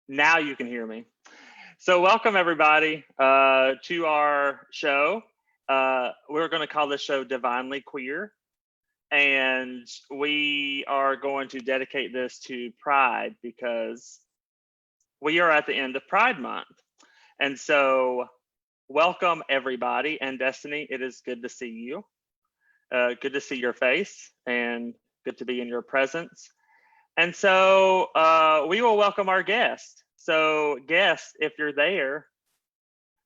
Now you can hear me. So welcome everybody to our show. We're going to call this show Divinely Queer. And we are going to dedicate this to Pride because we are at the end of Pride Month. And so welcome everybody. And Destiny, it is good to see you. Good to see your face and good to be in your presence. And so we will welcome our guest. So guest, if you're there,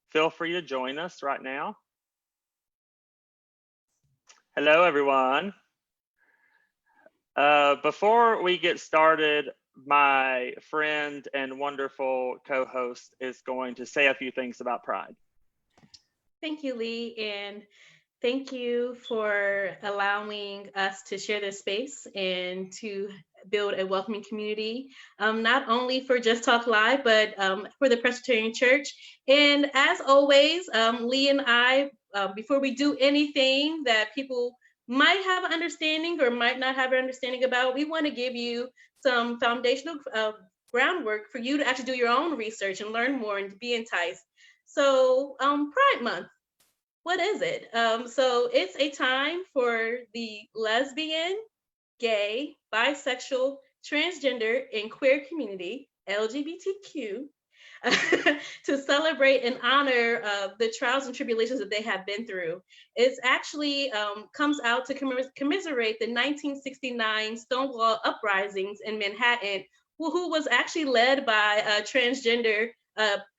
feel free to join us right now. Hello, everyone. Before we get started, my friend and wonderful co-host is going to say a few things about Pride. Thank you, Lee, and thank you for allowing us to share this space and to build a welcoming community, not only for Just Talk Live, but for the Presbyterian Church. And as always, Lee and I, before we do anything that people might have an understanding or might not have an understanding about, we want to give you some foundational groundwork for you to actually do your own research and learn more and be enticed. So Pride Month. What is it? So it's a time for the lesbian, gay, bisexual, transgender, and queer community, LGBTQ, to celebrate and honor the trials and tribulations that they have been through. It's actually comes out to commiserate the 1969 Stonewall uprisings in Manhattan, who was actually led by transgender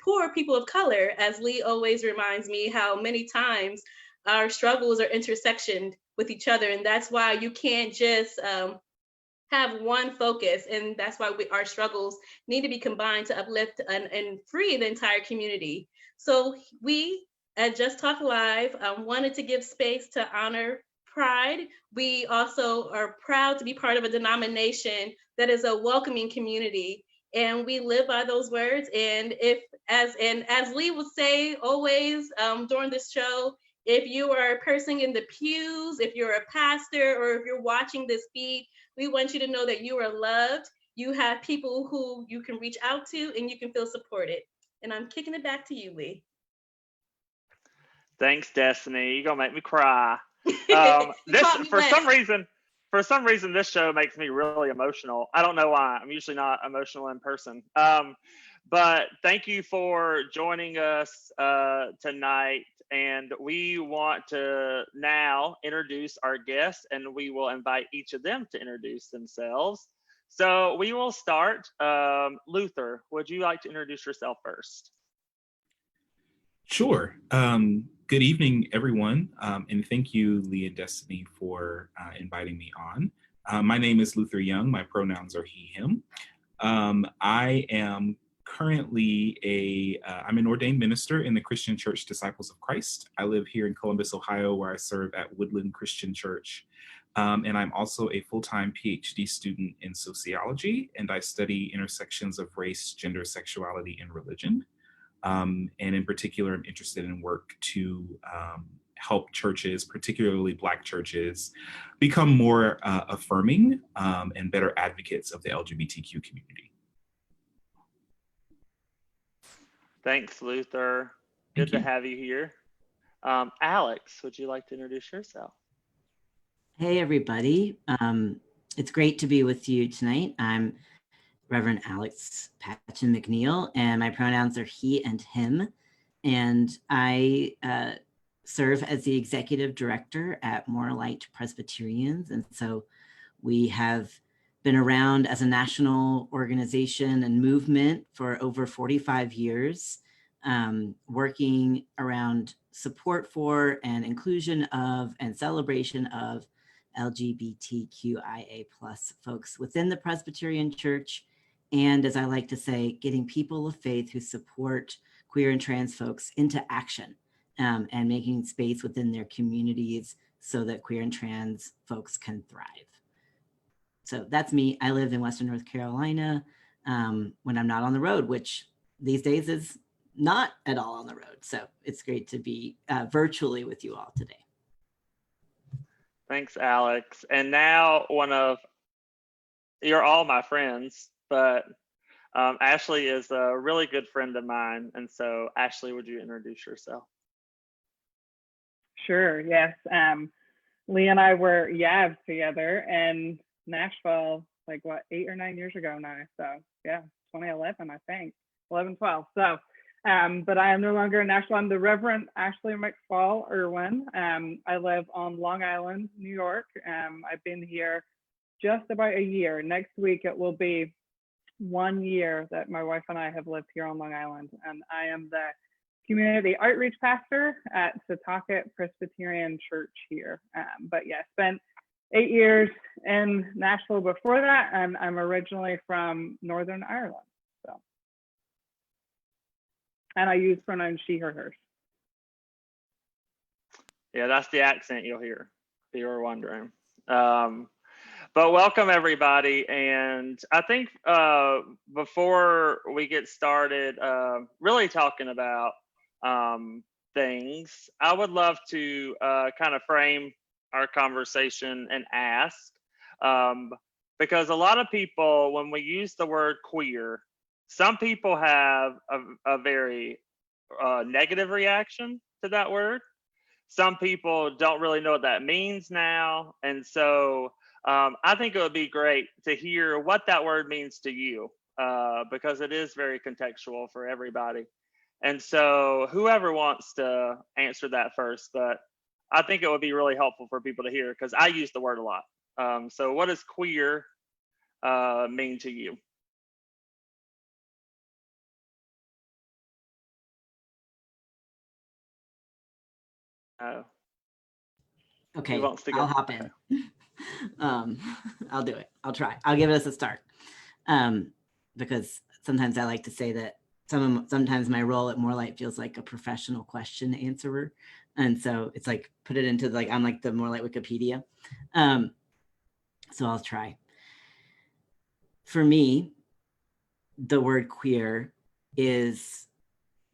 poor people of color, as Lee always reminds me how many times our struggles are intersectioned with each other. And that's why you can't just have one focus. And that's why our struggles need to be combined to uplift and free the entire community. So we at Just Talk Live wanted to give space to honor Pride. We also are proud to be part of a denomination that is a welcoming community. And we live by those words. And as Lee would say always during this show, if you are a person in the pews, if you're a pastor, or if you're watching this feed, we want you to know that you are loved. You have people who you can reach out to and you can feel supported. And I'm kicking it back to you, Lee. Thanks, Destiny. You're gonna make me cry. For some reason, this show makes me really emotional. I don't know why. I'm usually not emotional in person. But thank you for joining us tonight. And we want to now introduce our guests, and we will invite each of them to introduce themselves. So we will start. Luther, would you like to introduce yourself first? Sure. Good evening, everyone. And thank you, Lee and Destiny, for inviting me on. My name is Luther Young. My pronouns are he, him. I am currently I'm an ordained minister in the Christian Church Disciples of Christ. I live here in Columbus, Ohio, where I serve at Woodland Christian Church. And I'm also a full-time PhD student in sociology, and I study intersections of race, gender, sexuality, and religion. And in particular, I'm interested in work to help churches, particularly Black churches, become more affirming and better advocates of the LGBTQ community. Thanks, Luther. Good to have you here. Alex, would you like to introduce yourself? Hey, everybody. It's great to be with you tonight. I'm Reverend Alex Patchen McNeill, and my pronouns are he and him. And I serve as the executive director at More Light Presbyterians. And so we have been around as a national organization and movement for over 45 years, working around support for and inclusion of and celebration of LGBTQIA+ folks within the Presbyterian Church. And as I like to say, getting people of faith who support queer and trans folks into action and making space within their communities so that queer and trans folks can thrive. So that's me. I live in Western North Carolina when I'm not on the road, which these days is not at all on the road. So it's great to be virtually with you all today. Thanks, Alex. And now you're all my friends, but Ashley is a really good friend of mine. And so, Ashley, would you introduce yourself? Sure, yes. Lee and I were YAVs together in Nashville, like what, 8 or 9 years ago now. So yeah, 2011, I think, 11, 12. So, but I am no longer in Nashville. I'm the Reverend Ashley McFaul-Erwin. I live on Long Island, New York. I've been here just about a year. Next week, it will be 1 year that my wife and I have lived here on Long Island, and I am the community outreach pastor at Setauket Presbyterian Church here. But yeah, spent 8 years in Nashville before that, and I'm originally from Northern Ireland. So, and I use pronouns she, her, hers. Yeah, that's the accent you'll hear, if you were wondering. But welcome everybody, and I think before we get started really talking about things, I would love to kind of frame our conversation and ask, because a lot of people, when we use the word queer, some people have a very negative reaction to that word. Some people don't really know what that means now. And so I think it would be great to hear what that word means to you, because it is very contextual for everybody. And so whoever wants to answer that first, but I think it would be really helpful for people to hear, because I use the word a lot. So what does queer mean to you? Okay, wants to go? I'll hop in. I'll do it. I'll try. I'll give us a start. Because sometimes I like to say that sometimes my role at Morelight feels like a professional question answerer. And so it's like, put it into like, I'm like the Morelight Wikipedia. So I'll try. For me, the word queer is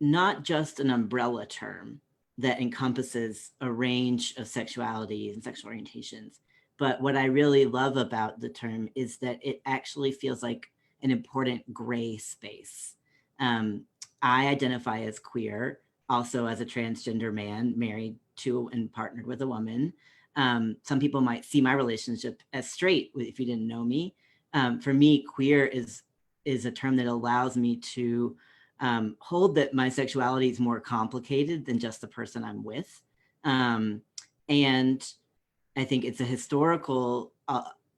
not just an umbrella term that encompasses a range of sexuality and sexual orientations. But what I really love about the term is that it actually feels like an important gray space. I identify as queer, also as a transgender man, married to and partnered with a woman. Some people might see my relationship as straight if you didn't know me. For me, queer is a term that allows me to hold that my sexuality is more complicated than just the person I'm with. And I think it's a historical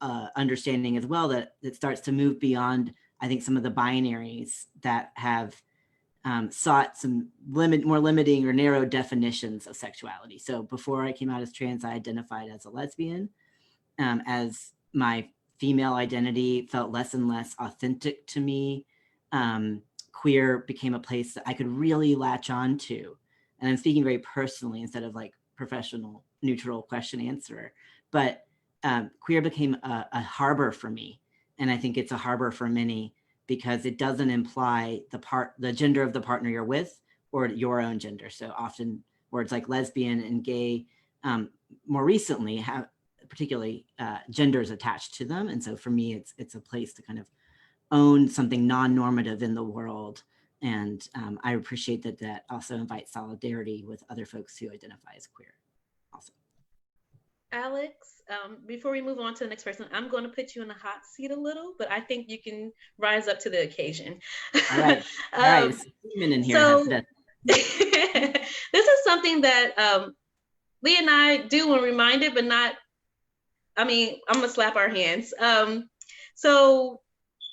understanding as well that starts to move beyond, I think, some of the binaries that have sought some more limiting or narrow definitions of sexuality. So before I came out as trans, I identified as a lesbian. As my female identity felt less and less authentic to me, queer became a place that I could really latch on to. And I'm speaking very personally instead of like professional, neutral question answerer. But queer became a harbor for me. And I think it's a harbor for many because it doesn't imply the gender of the partner you're with or your own gender. So often words like lesbian and gay more recently have particularly genders attached to them. And so for me, it's a place to kind of own something non-normative in the world. And I appreciate that also invites solidarity with other folks who identify as queer. Awesome. Alex, before we move on to the next person, I'm going to put you in the hot seat a little, but I think you can rise up to the occasion. All right. All right. In here so this is something that Lee and I do when reminded, but not, I mean, I'm going to slap our hands. So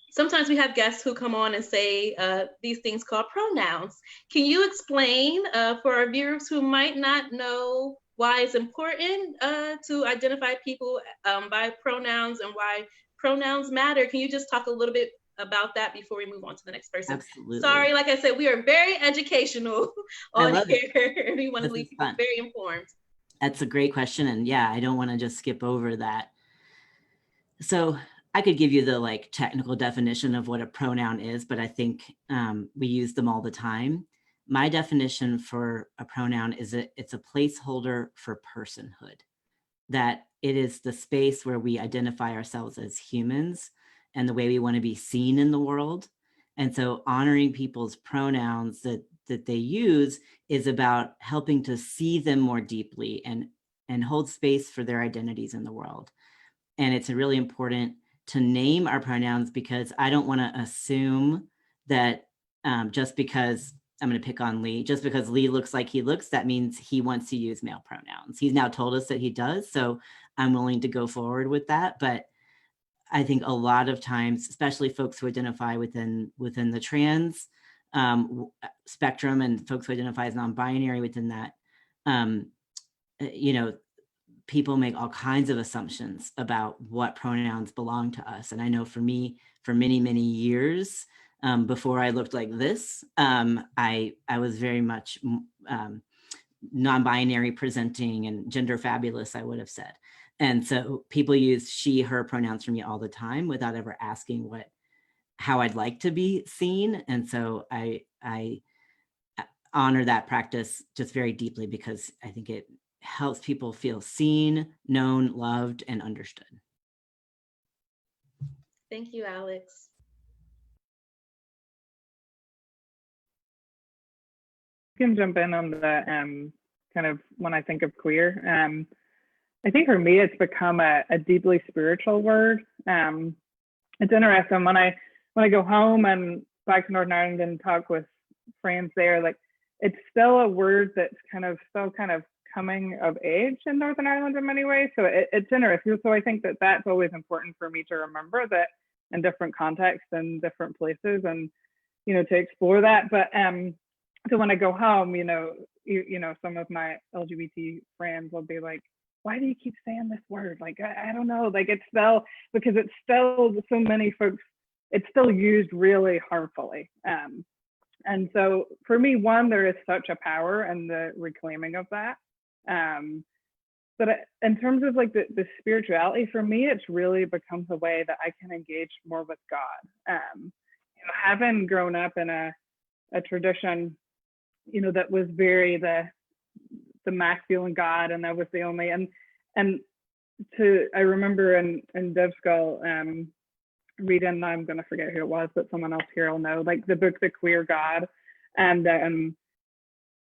sometimes we have guests who come on and say these things called pronouns. Can you explain for our viewers who might not know why it's important to identify people by pronouns and why pronouns matter? Can you just talk a little bit about that before we move on to the next person? Absolutely. Sorry, like I said, we are very educational on here, and we want to leave people very informed. That's a great question, and yeah, I don't want to just skip over that. So I could give you the like technical definition of what a pronoun is, but I think we use them all the time. My definition for a pronoun is it's a placeholder for personhood, that it is the space where we identify ourselves as humans and the way we want to be seen in the world. And so honoring people's pronouns that they use is about helping to see them more deeply and hold space for their identities in the world. And it's really important to name our pronouns, because I don't want to assume that just because I'm going to pick on Lee, just because Lee looks like he looks, that means he wants to use male pronouns. He's now told us that he does, so I'm willing to go forward with that. But I think a lot of times, especially folks who identify within the trans spectrum and folks who identify as non-binary within that, people make all kinds of assumptions about what pronouns belong to us. And I know for me, for many, many years, before I looked like this, I was very much non-binary presenting and gender fabulous, I would have said. And so people use she, her pronouns for me all the time without ever asking how I'd like to be seen. And so I honor that practice just very deeply, because I think it helps people feel seen, known, loved, and understood. Thank you, Alex. I can jump in on the kind of when I think of queer. I think for me, it's become a deeply spiritual word. It's interesting when I go home and back to Northern Ireland and talk with friends there, like it's still a word that's still coming of age in Northern Ireland in many ways. So it's interesting. So I think that that's always important for me to remember, that in different contexts and different places, and to explore that. But so when I go home, some of my LGBT friends will be like, why do you keep saying this word? Like, I don't know, like it's still, because it's still, so many folks, it's still used really harmfully. And so for me, one, there is such a power in the reclaiming of that. But in terms of like the spirituality, for me, it's really becomes a way that I can engage more with God. Having grown up in a tradition, that was very the masculine God, and that was the only, I remember in Dev Skull reading, I'm gonna forget who it was, but someone else here will know, like the book The Queer God, and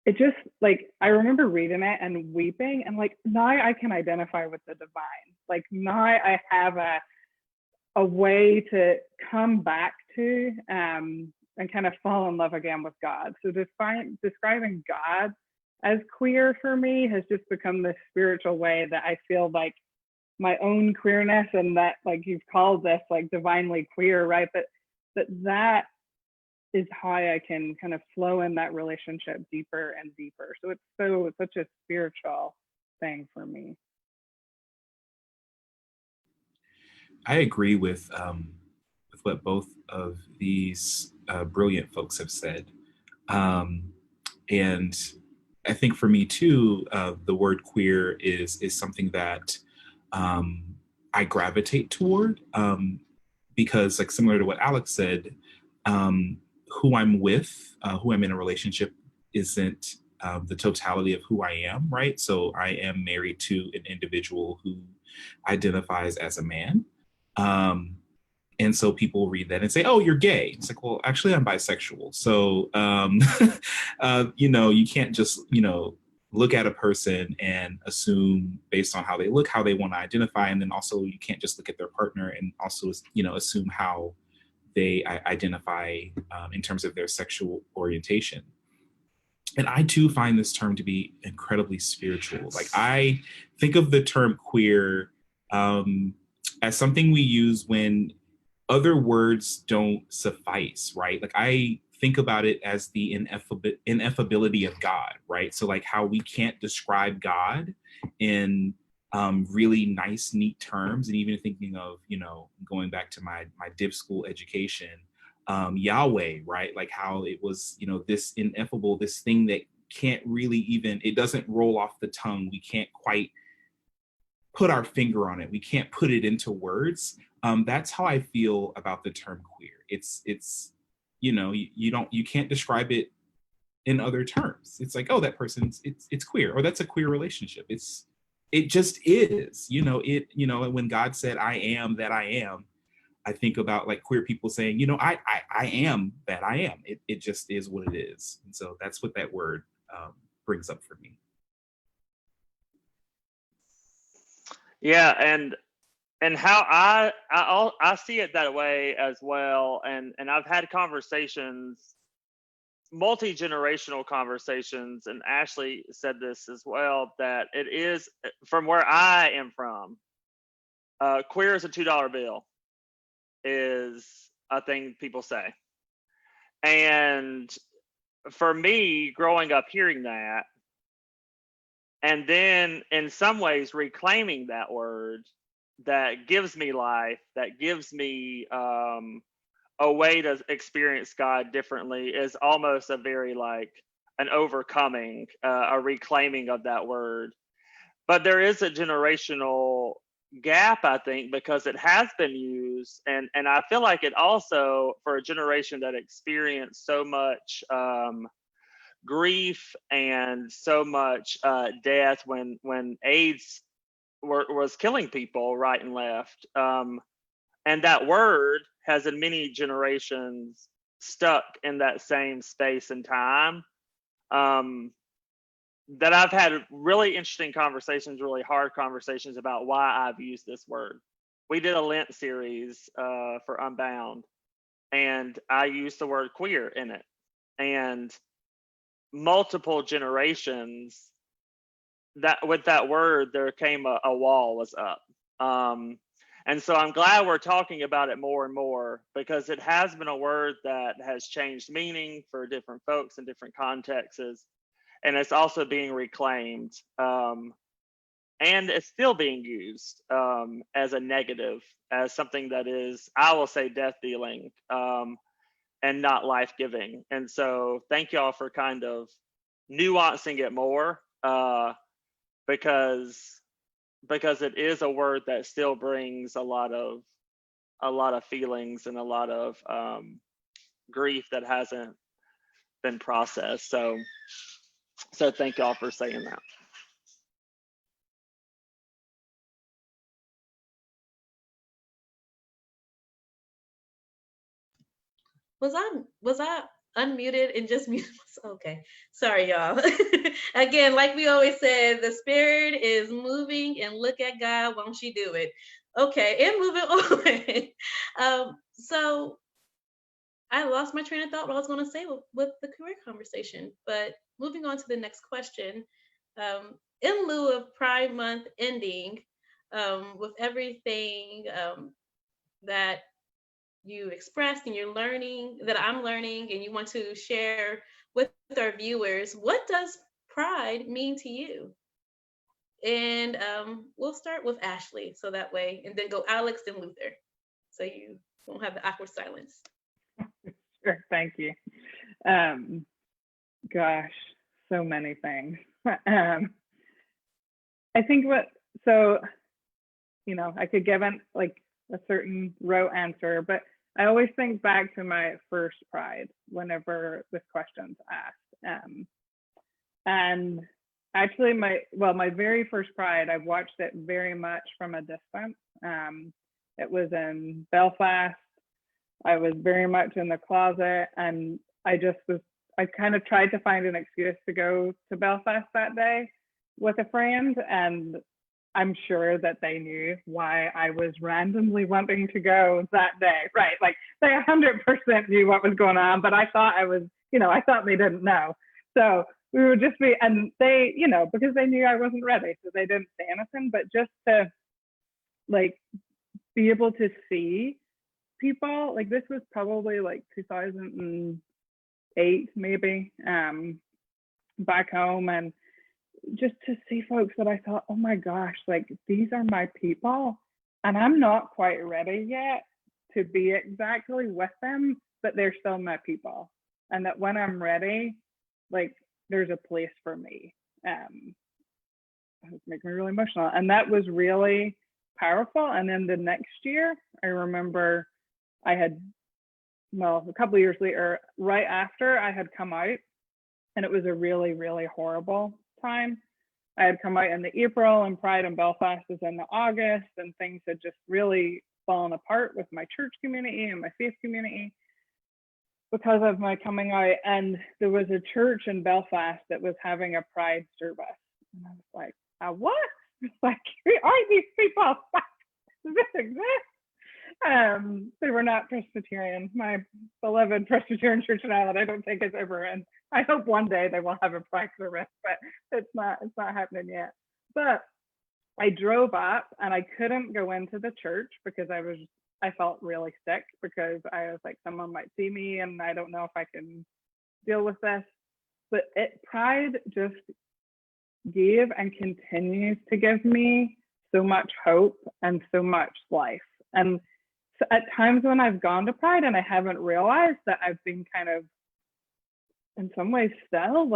it just, like, I remember reading it and weeping, and like now I can identify with the divine. Like now I have a way to come back to and kind of fall in love again with God. So describing God as queer for me has just become this spiritual way that I feel like my own queerness, and that, like you've called this like divinely queer, right? That is how I can kind of flow in that relationship deeper and deeper. So it's such a spiritual thing for me. I agree with what both of these brilliant folks have said. And I think for me too, the word queer is something that I gravitate toward, because, like, similar to what Alex said, who I'm with, who I'm in a relationship isn't the totality of who I am, right? So I am married to an individual who identifies as a man. And so people read that and say, oh, you're gay. It's like, well, actually I'm bisexual. So, you can't just, look at a person and assume based on how they look, how they want to identify. And then also you can't just look at their partner and also, assume how they identify in terms of their sexual orientation. And I too find this term to be incredibly spiritual. Like, I think of the term queer as something we use when other words don't suffice, right? Like, I think about it as the ineffability of God, right? So like how we can't describe God in really nice, neat terms. And even thinking of, going back to my div school education, Yahweh, right? Like how it was, this ineffable, this thing that can't really even, it doesn't roll off the tongue. We can't quite put our finger on it. We can't put it into words. That's how I feel about the term queer. It's you can't describe it in other terms. It's like, oh, that person's it's queer, or that's a queer relationship. It just is, when God said, I am that I am, I think about like queer people saying, I am that I am. It just is what it is. And so that's what that word brings up for me. Yeah, and how I see it that way as well, and I've had conversations, multi-generational conversations, and Ashley said this as well, that it is, from where I am from, queer as a $2 bill is a thing people say. And for me, growing up hearing that, and then in some ways reclaiming that word that gives me life, that gives me a way to experience God differently, is almost a very like an overcoming, a reclaiming of that word. But there is a generational gap, I think, because it has been used, and I feel like it also, for a generation that experienced so much grief and so much death when AIDS was killing people right and left, and that word has in many generations stuck in that same space and time, that I've had really interesting conversations, really hard conversations about why I've used this word. We did a Lent series for Unbound, and I used the word queer in it, and multiple generations, that with that word there came a wall was up, and so I'm glad we're talking about it more and more, because it has been a word that has changed meaning for different folks in different contexts, and it's also being reclaimed, and it's still being used as a negative, as something that is, I will say, death dealing, and not life-giving. And so thank y'all for kind of nuancing it more, because it is a word that still brings a lot of feelings and a lot of grief that hasn't been processed. So thank y'all for saying that. Was I unmuted and just muted myself? Okay, sorry y'all. Again, like we always said, the spirit is moving, and look at God, won't she do it? Okay, and moving on. So I lost my train of thought, what I was going to say with the career conversation, but moving on to the next question. In lieu of Pride Month ending, with everything that you expressed and you're learning, that I'm learning, and you want to share with our viewers, what does pride mean to you? And we'll start with Ashley, so that way, and then go Alex and Luther, so you won't have the awkward silence. Sure, thank you. Gosh, so many things. I think I could give like a certain rote answer, but I always think back to my first pride whenever this question's asked. And actually my very first pride, I watched it very much from a distance. It was in Belfast. I was very much in the closet, and I kind of tried to find an excuse to go to Belfast that day with a friend, and I'm sure that they knew why I was randomly wanting to go that day, right? Like they 100% knew what was going on, but I thought I thought they didn't know. So we would just be, and they, because they knew I wasn't ready, so they didn't say anything, but just to like be able to see people, like this was probably like 2008 maybe, back home, and just to see folks that I thought, oh my gosh, like these are my people, and I'm not quite ready yet to be exactly with them, but they're still my people, and that when I'm ready, like there's a place for me. It makes me really emotional, and that was really powerful. And then the next year, I remember I had, a couple of years later, right after I had come out, and it was a really, really horrible time. I had come out in the April, and Pride in Belfast was in the August, and things had just really fallen apart with my church community and my faith community because of my coming out. And there was a church in Belfast that was having a pride service. And I was like, what? It's like, who are these people? Does this exist? They were not Presbyterian. My beloved Presbyterian Church in Ireland, I don't think it's ever in. I hope one day they will have a pride service, but it's not happening yet. But I drove up and I couldn't go into the church because I felt really sick, because I was like, someone might see me and I don't know if I can deal with this. But pride just gave and continues to give me so much hope and so much life. And so at times when I've gone to pride and I haven't realized that I've been kind of, in some ways, still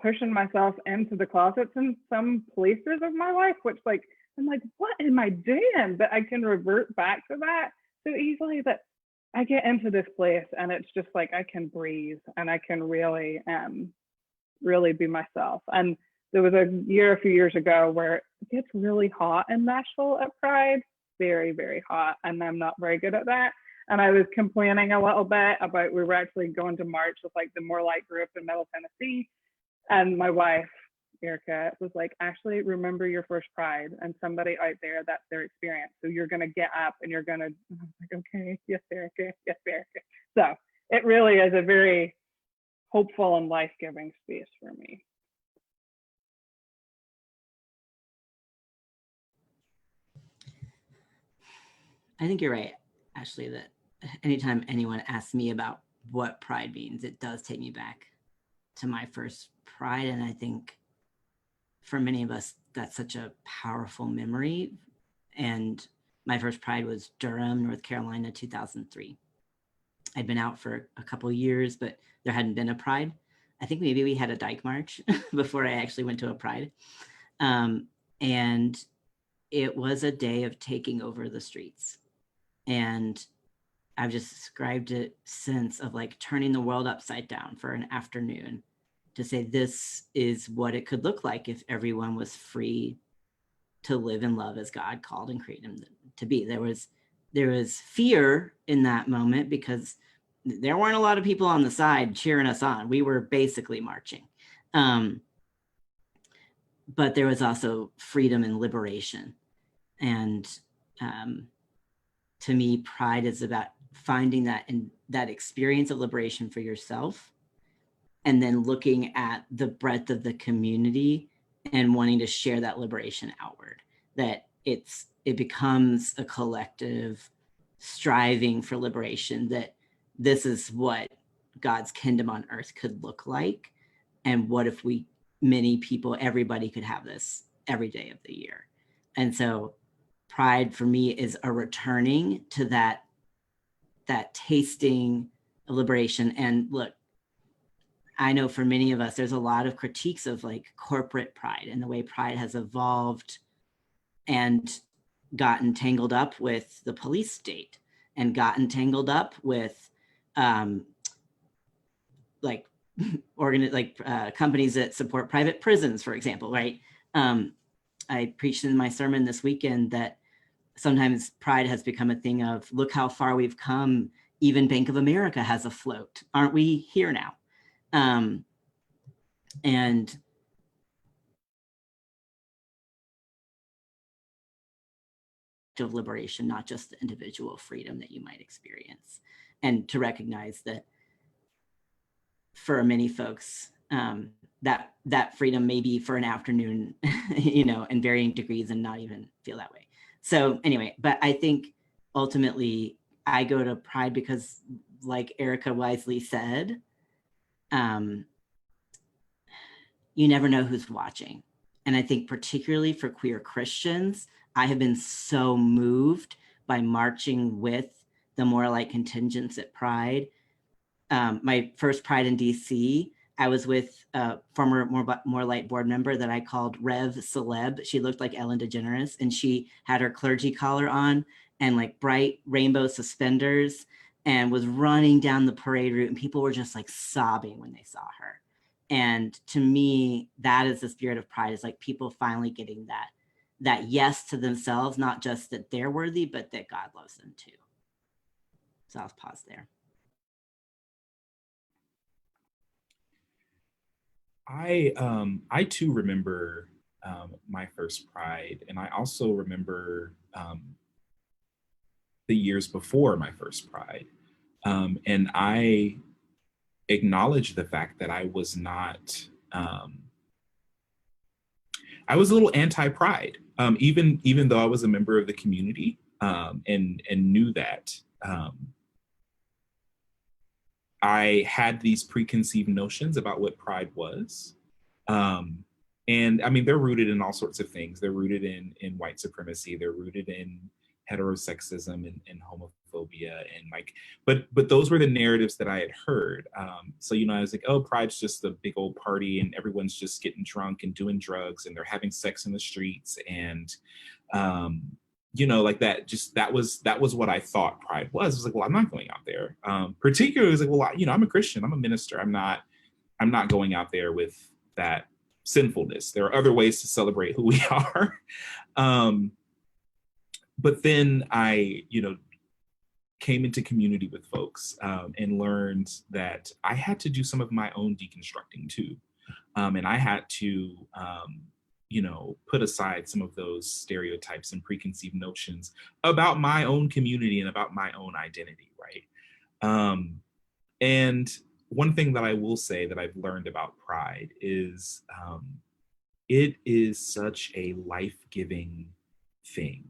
pushing myself into the closets in some places of my life, which like, I'm like, what am I doing? But I can revert back to that so easily, that I get into this place and it's just like, I can breathe and I can really, really be myself. And there was a few years ago where it gets really hot in Nashville at Pride, very, very hot. And I'm not very good at that. And I was complaining a little bit about, we were actually going to march with like the More Light group in Middle Tennessee. And my wife, Erica, was like, actually, remember your first Pride, and somebody out there, that's their experience. So you're going to get up and you're going to, I was like, okay, yes, Erica, yes, Erica. So it really is a very hopeful and life-giving space for me. I think you're right, Ashley, that anytime anyone asks me about what pride means, it does take me back to my first Pride. And I think for many of us, that's such a powerful memory. And my first Pride was Durham, North Carolina, 2003. I'd been out for a couple of years, but there hadn't been a Pride. I think maybe we had a Dyke March before I actually went to a Pride. And it was a day of taking over the streets. And I've just described it since, of like turning the world upside down for an afternoon, to say this is what it could look like if everyone was free to live and love as God called and created them to be. There was fear in that moment because there weren't a lot of people on the side cheering us on. We were basically marching. But there was also freedom and liberation. And to me, pride is about finding that experience of liberation for yourself, and then looking at the breadth of the community and wanting to share that liberation outward, that it becomes a collective striving for liberation, that this is what God's kingdom on earth could look like. And what if many people, everybody could have this every day of the year. And so pride for me is a returning to that tasting of liberation. And look, I know for many of us, there's a lot of critiques of like corporate pride and the way pride has evolved and gotten tangled up with the police state and gotten tangled up with companies that support private prisons, for example, right? I preached in my sermon this weekend that sometimes pride has become a thing of, look how far we've come. Even Bank of America has a float. Aren't we here now? And of liberation, not just the individual freedom that you might experience. And to recognize that for many folks, that freedom may be for an afternoon, in varying degrees, and not even feel that way. So anyway, but I think ultimately I go to pride because, like Erica wisely said, you never know who's watching. And I think particularly for queer Christians, I have been so moved by marching with the More Light contingents at Pride. My first Pride in DC, I was with a former More Light board member that I called Rev Celeb. She looked like Ellen DeGeneres, and she had her clergy collar on and like bright rainbow suspenders, and was running down the parade route, and people were just like sobbing when they saw her. And to me, that is the spirit of pride, is like people finally getting that yes to themselves, not just that they're worthy, but that God loves them too. So I'll pause there. I too remember my first Pride, and I also remember the years before my first Pride, and I acknowledge the fact that I was not. I was a little anti-Pride, even though I was a member of the community, and knew that. I had these preconceived notions about what Pride was. And I mean, they're rooted in all sorts of things. They're rooted in white supremacy. They're rooted in heterosexism and homophobia and like, but those were the narratives that I had heard. So, you know, I was like, oh, Pride's just a big old party and everyone's just getting drunk and doing drugs and they're having sex in the streets. And, you know, like that was what I thought Pride was. I was like, well, I'm not going out there. Particularly, it was like, well, you know, I'm a Christian, I'm a minister. I'm not going out there with that sinfulness. There are other ways to celebrate who we are. But then I, you know, came into community with folks and learned that I had to do some of my own deconstructing too. And I had to, you know, put aside some of those stereotypes and preconceived notions about my own community and about my own identity, right? And one thing that I will say that I've learned about Pride is it is such a life-giving thing.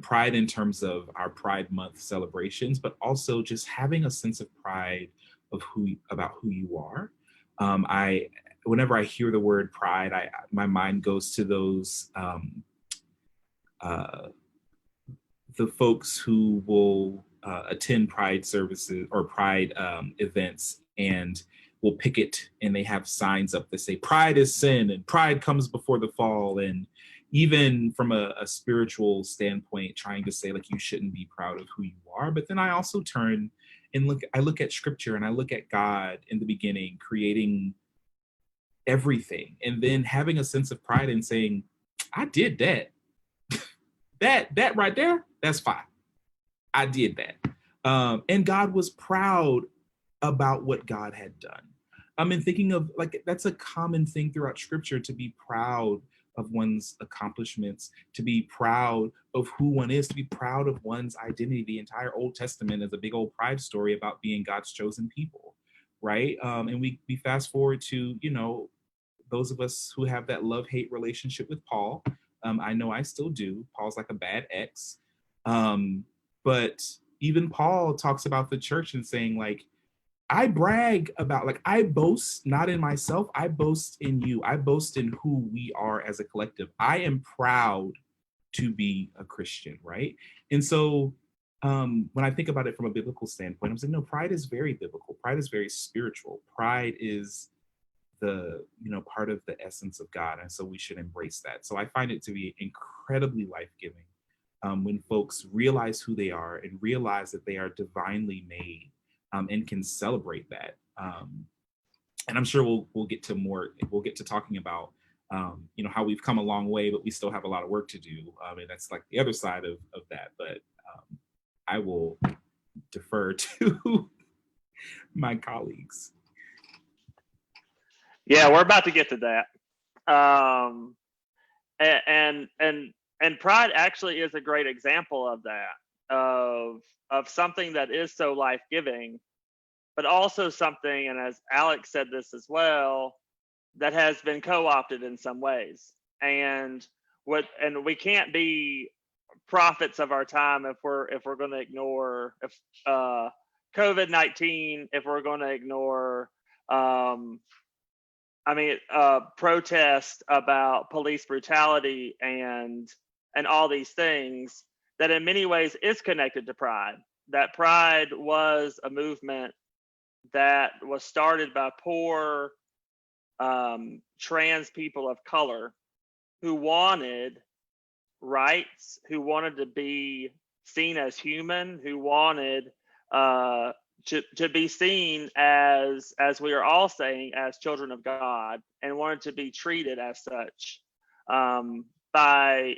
Pride in terms of our Pride Month celebrations, but also just having a sense of pride of about who you are. Whenever I hear the word pride, my mind goes to those the folks who will attend Pride services or Pride events and will picket, and they have signs up that say pride is sin and pride comes before the fall. And even from a spiritual standpoint, trying to say like you shouldn't be proud of who you are. But then I also turn and I look at scripture and I look at God in the beginning creating everything and then having a sense of pride and saying, I did that. that right there, that's fine. I did that. And God was proud about what God had done. I mean, thinking of like, that's a common thing throughout scripture, to be proud of one's accomplishments, to be proud of who one is, to be proud of one's identity. The entire Old Testament is a big old pride story about being God's chosen people, right? And we fast forward to, you know, those of us who have that love-hate relationship with Paul. I know I still do. Paul's like a bad ex. But even Paul talks about the church and saying like, I brag about, like, I boast not in myself, I boast in you. I boast in who we are as a collective. I am proud to be a Christian, right? And so when I think about it from a biblical standpoint, I'm saying, no, pride is very biblical. Pride is very spiritual. Pride is the, you know, part of the essence of God. And so we should embrace that. So I find it to be incredibly life-giving when folks realize who they are and realize that they are divinely made. And can celebrate that. And I'm sure we'll get to talking about, you know, how we've come a long way, but we still have a lot of work to do. And that's like the other side of that. But I will defer to my colleagues. Yeah, we're about to get to that. And Pride actually is a great example of that, of something that is so life-giving, but also something, and as Alex said this as well, that has been co-opted in some ways. And we can't be prophets of our time if we're going to ignore COVID-19, if we're going to ignore protest about police brutality and all these things that in many ways is connected to Pride. That Pride was a movement that was started by poor trans people of color who wanted rights, who wanted to be seen as human, who wanted to be seen as we are all saying, as children of God, and wanted to be treated as such. by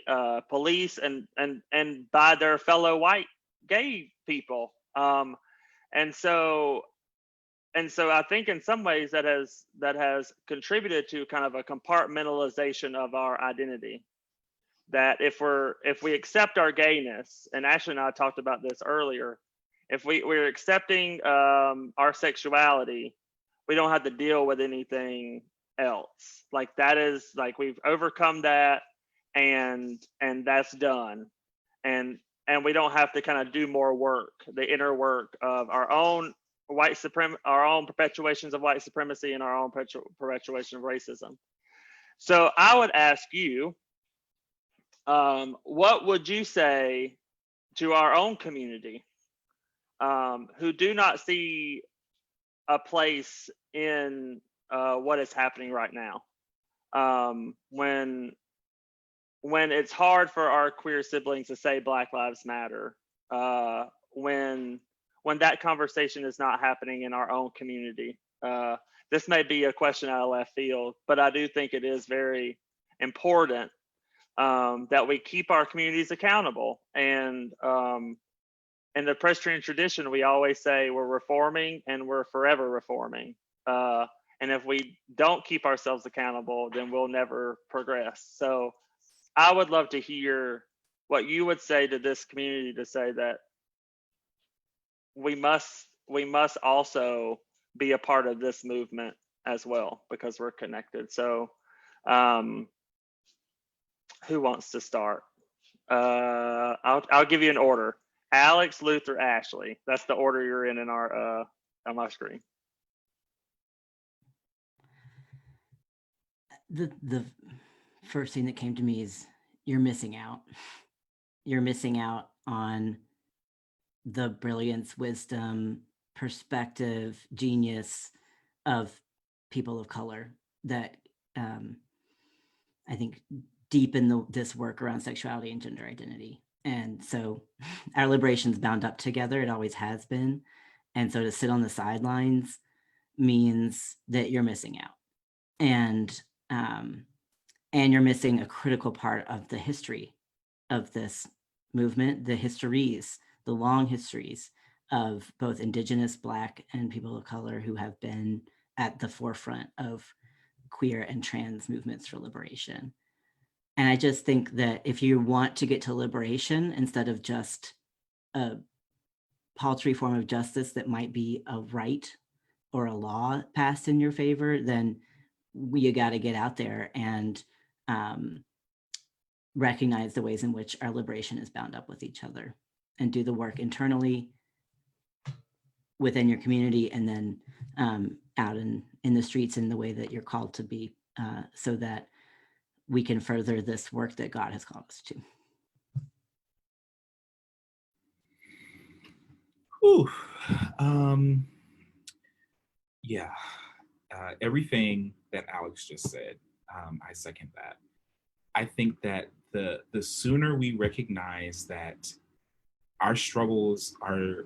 police and by their fellow white gay people. And so I think in some ways that has contributed to kind of a compartmentalization of our identity. That if we accept our gayness, and Ashley and I talked about this earlier, if we're accepting our sexuality, we don't have to deal with anything else. Like that is like we've overcome that, and that's done, and we don't have to kind of do more work, the inner work of our own our own perpetuations of white supremacy and our own perpetuation of racism. So I would ask you, what would you say to our own community who do not see a place in what is happening right now? When it's hard for our queer siblings to say Black Lives Matter, when that conversation is not happening in our own community. This may be a question out of left field, but I do think it is very important that we keep our communities accountable. And in the Presbyterian tradition, we always say we're reforming and we're forever reforming. And if we don't keep ourselves accountable, then we'll never progress. So I would love to hear what you would say to this community to say that we must also be a part of this movement as well, because we're connected. So who wants to start? I'll give you an order. Alex, Luther, Ashley. That's the order you're in our on my screen. The first thing that came to me is you're missing out. You're missing out on the brilliance, wisdom, perspective, genius of people of color that I think deepen this work around sexuality and gender identity. And so our liberation's bound up together. It always has been. And so to sit on the sidelines means that you're missing out. And you're missing a critical part of the history of this movement, the long histories of both Indigenous, Black, and people of color who have been at the forefront of queer and trans movements for liberation. And I just think that if you want to get to liberation instead of just a paltry form of justice that might be a right or a law passed in your favor, then you got to get out there and recognize the ways in which our liberation is bound up with each other, and do the work internally within your community, and then out in the streets in the way that you're called to be, so that we can further this work that God has called us to. Whew. Yeah, everything that Alex just said, I second that. I think that the sooner we recognize that our struggles are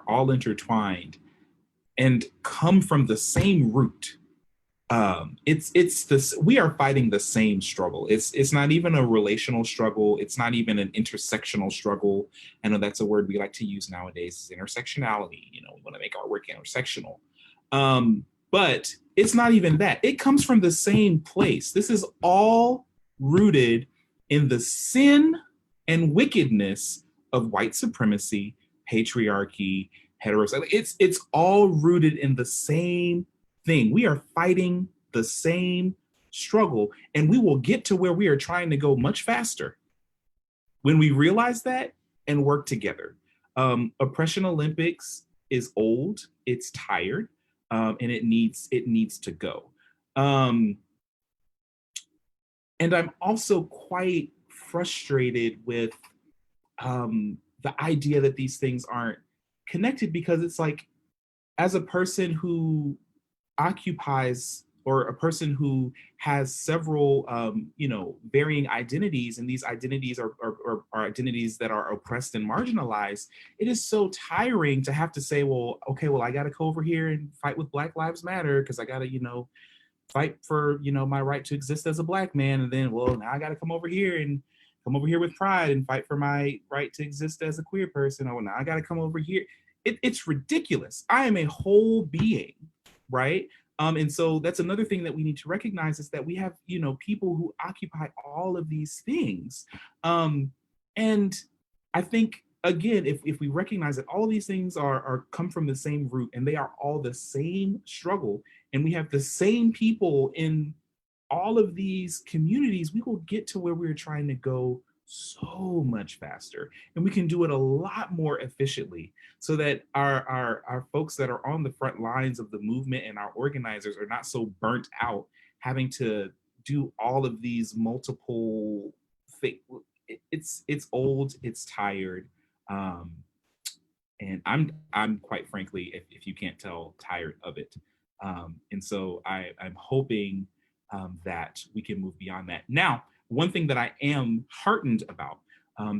all intertwined and come from the same root. It's this, we are fighting the same struggle. It's not even a relational struggle. It's not even an intersectional struggle. I know that's a word we like to use nowadays, is intersectionality. You know, we want to make our work intersectional. But it's not even that. It comes from the same place. This is all rooted in the sin and wickedness of white supremacy, patriarchy, heterosexuality. It's all rooted in the same thing. We are fighting the same struggle, and we will get to where we are trying to go much faster when we realize that and work together. Oppression Olympics is old, it's tired, and it needs to go. And I'm also quite frustrated with the idea that these things aren't connected, because it's like, as a person who occupies, or a person who has several varying identities, and these identities are identities that are oppressed and marginalized, it is so tiring to have to say, well, okay, well, I gotta go over here and fight with Black Lives Matter because I gotta fight for, you know, my right to exist as a Black man, and then, well, now I got to come over here with pride and fight for my right to exist as a queer person. Oh, now I got to come over here. It's ridiculous. I am a whole being, right? And so that's another thing that we need to recognize, is that we have, you know, people who occupy all of these things. And I think, again, if we recognize that all of these things are come from the same root, and they are all the same struggle, and we have the same people in all of these communities, we will get to where we're trying to go so much faster, and we can do it a lot more efficiently, so that our folks that are on the front lines of the movement and our organizers are not so burnt out having to do all of these multiple things. It's old, it's tired, and I'm quite frankly, if you can't tell, tired of it. And so I'm hoping that we can move beyond that. Now, one thing that I am heartened about,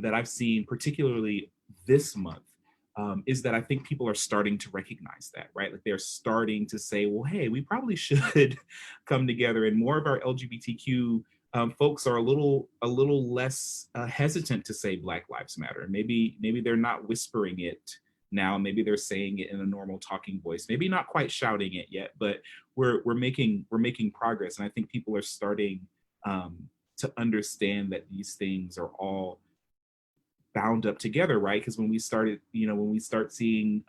that I've seen particularly this month, is that I think people are starting to recognize that, right? Like, they're starting to say, well, hey, we probably should come together, and more of our LGBTQ folks are a little less hesitant to say Black Lives Matter. Maybe they're not whispering it now. Maybe they're saying it in a normal talking voice. Maybe not quite shouting it yet, but we're making progress. And I think people are starting to understand that these things are all bound up together, right? Because when we start seeing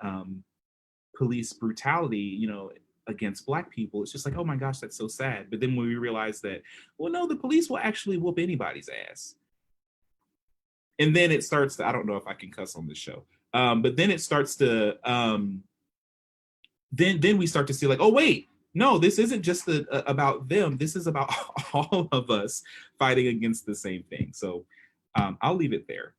police brutality, you know, against Black people, it's just like, oh my gosh, that's so sad. But then when we realize that, well, no, the police will actually whoop anybody's ass. And then it starts to, I don't know if I can cuss on this show, but then it starts to, then we start to see like, oh wait, no, this isn't just about them. This is about all of us fighting against the same thing. So I'll leave it there.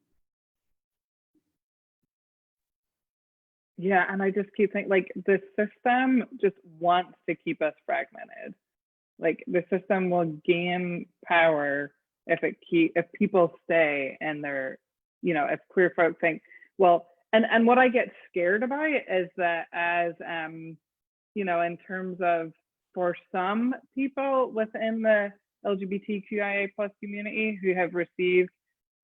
Yeah, and I just keep thinking, like, the system just wants to keep us fragmented. Like, the system will gain power if people stay, and they're, you know, if queer folk think, well, and what I get scared about is that, as you know, in terms of, for some people within the LGBTQIA+ community who have received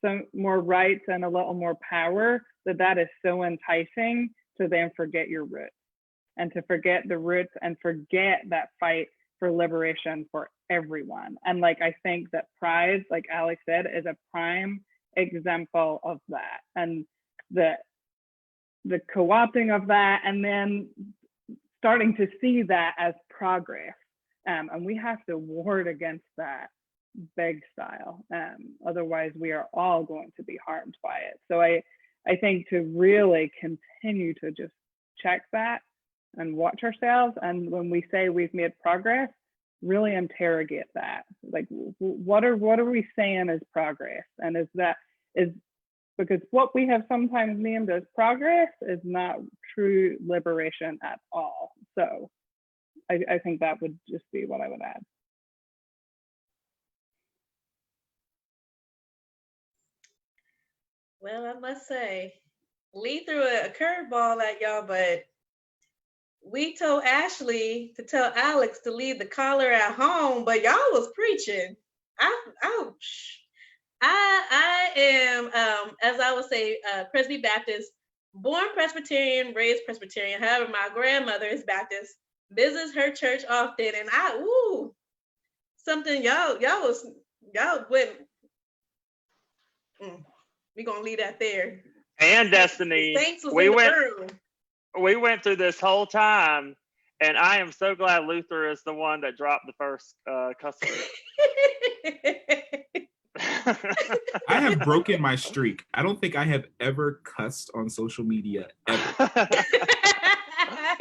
some more rights and a little more power, that is so enticing to then forget your roots, and to forget the roots and forget that fight for liberation for everyone. And like, I think that Pride, like Alex said, is a prime example of that, and the co-opting of that, and then starting to see that as progress. And we have to ward against that big style. Otherwise, we are all going to be harmed by it. So I think to really continue to just check that and watch ourselves, and when we say we've made progress, really interrogate that. Like, what are we saying is progress? And is because what we have sometimes named as progress is not true liberation at all. So I think that would just be what I would add. Well, I must say, Lee threw a curveball at y'all, but we told Ashley to tell Alex to leave the collar at home, but y'all was preaching. I am, as I would say, Presby Baptist, born Presbyterian, raised Presbyterian. However, my grandmother is Baptist, visits her church often, and something y'all went. We're gonna leave that there. And Destiny, we went through this whole time, and I am so glad Luther is the one that dropped the first cuss word. I have broken my streak. I don't think I have ever cussed on social media ever.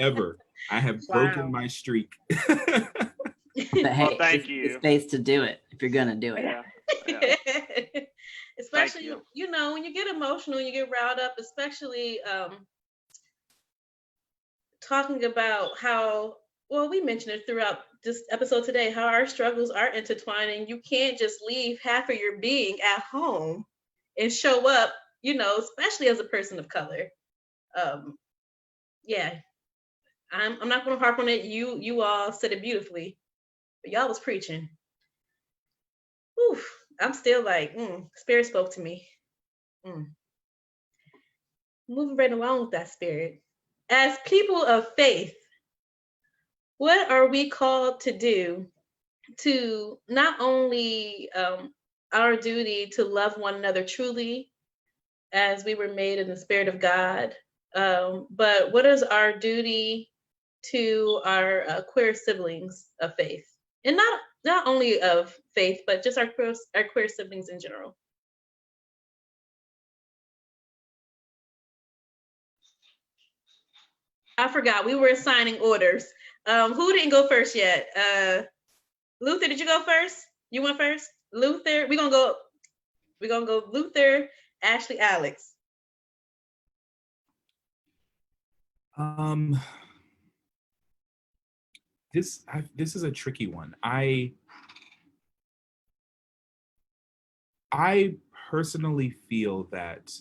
Ever. I have broken my streak. But hey, thank you. It's space to do it if you're gonna do it. Yeah. Especially, you know, when you get emotional, you get riled up, especially talking about how, well, we mentioned it throughout this episode today, how our struggles are intertwined, and you can't just leave half of your being at home and show up, you know, especially as a person of color. Yeah, I'm not going to harp on it. You all said it beautifully. but y'all was preaching. Oof, I'm still like, Spirit spoke to me. Moving right along with that Spirit. As people of faith, what are we called to do to not only our duty to love one another truly as we were made in the Spirit of God, but what is our duty to our queer siblings of faith? And not only of faith, but just our queer siblings in general. I forgot, we were assigning orders. Who didn't go first yet? Luther, did you go first? You went first? Luther, we're gonna go Luther, Ashley, Alex. This is a tricky one. I personally feel that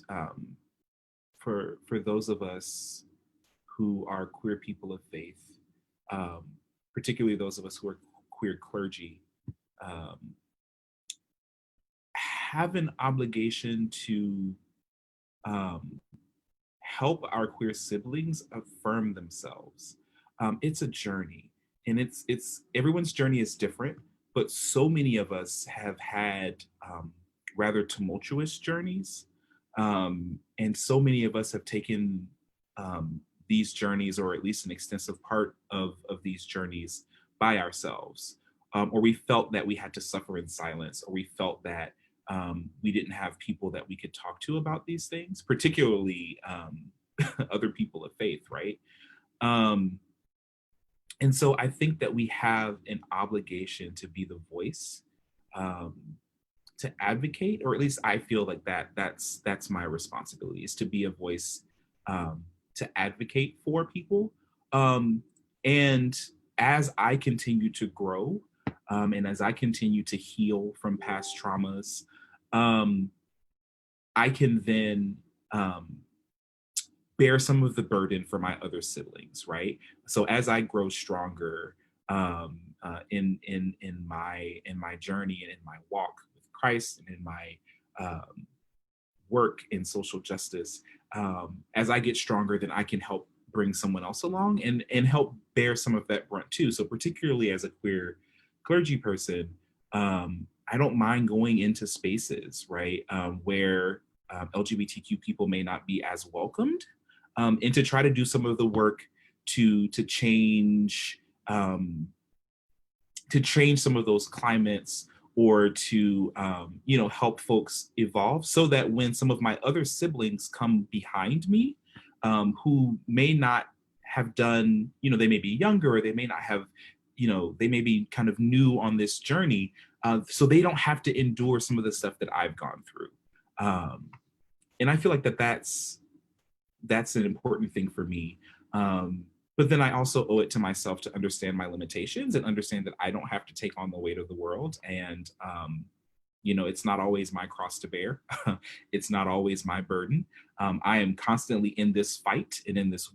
for those of us who are queer people of faith, particularly those of us who are queer clergy, have an obligation to help our queer siblings affirm themselves. It's a journey, and it's everyone's journey is different, but so many of us have had rather tumultuous journeys, and so many of us have taken these journeys, or at least an extensive part of these journeys, by ourselves, or we felt that we had to suffer in silence, or we felt that we didn't have people that we could talk to about these things, particularly other people of faith, right? And so I think that we have an obligation to be the voice, to advocate, or at least I feel like that's my responsibility, is to be a voice, to advocate for people. And as I continue to grow, and as I continue to heal from past traumas, I can then bear some of the burden for my other siblings, right? So as I grow stronger in my journey and in my walk with Christ, and in my work in social justice, as I get stronger, then I can help bring someone else along and help bear some of that brunt too. So particularly as a queer clergy person, I don't mind going into spaces, right, where LGBTQ people may not be as welcomed, and to try to do some of the work to change some of those climates, or to help folks evolve, so that when some of my other siblings come behind me, who may not have done, they may be younger, or they may not have, they may be kind of new on this journey, so they don't have to endure some of the stuff that I've gone through. And I feel like that's an important thing for me. But then I also owe it to myself to understand my limitations, and understand that I don't have to take on the weight of the world. And, it's not always my cross to bear. It's not always my burden. I am constantly in this fight, and in this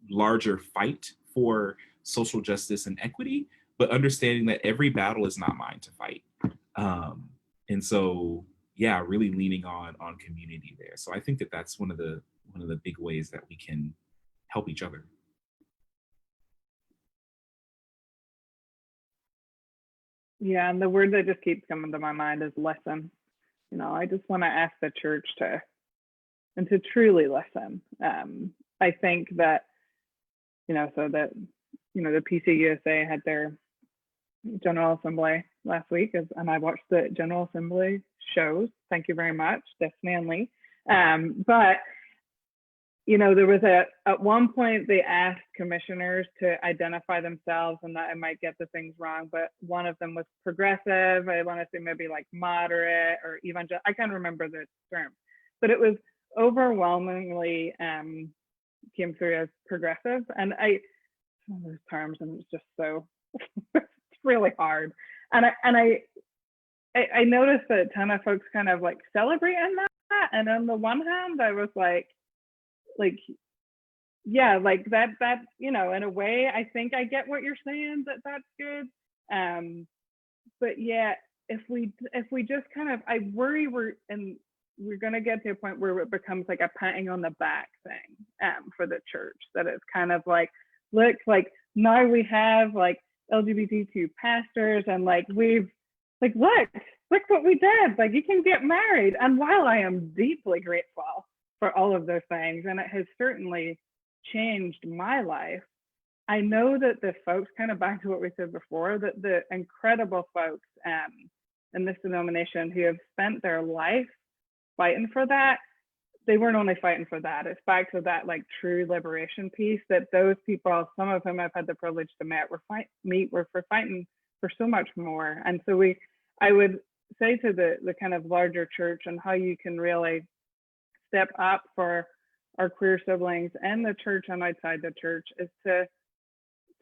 larger fight for social justice and equity, but understanding that every battle is not mine to fight. And so, yeah, really leaning on community there. So I think that that's one of the big ways that we can help each other. Yeah, and the word that just keeps coming to my mind is listen. I just want to ask the church to truly listen. I think that, so that, the PCUSA had their General Assembly last week, and I watched the General Assembly shows. Thank you very much, Destiny and Lee. But there was at one point they asked commissioners to identify themselves, and that I might get the things wrong, but one of them was progressive. I want to say maybe like moderate or evangelical. I can't remember the term, but it was overwhelmingly came through as progressive. And some of those terms, and it's just so it's really hard. And I noticed that a ton of folks kind of like celebrating that. And on the one hand, I was like, yeah, like that, you know, in a way, I think I get what you're saying, that's good. But yeah, if we just kind of, I worry we're going to get to a point where it becomes like a patting on the back thing for the church, that it's kind of like, look, like now we have like LGBTQ pastors, and like we've like, look what we did, like you can get married. And while I am deeply grateful for all of those things, and it has certainly changed my life, I know that the folks, kind of back to what we said before, that the incredible folks in this denomination who have spent their life fighting for that, they weren't only fighting for that. It's back to that like true liberation piece, that those people, some of whom I've had the privilege to meet, were for fighting for so much more. And so I would say to the kind of larger church, and how you can really step up for our queer siblings in the church and outside the church, is to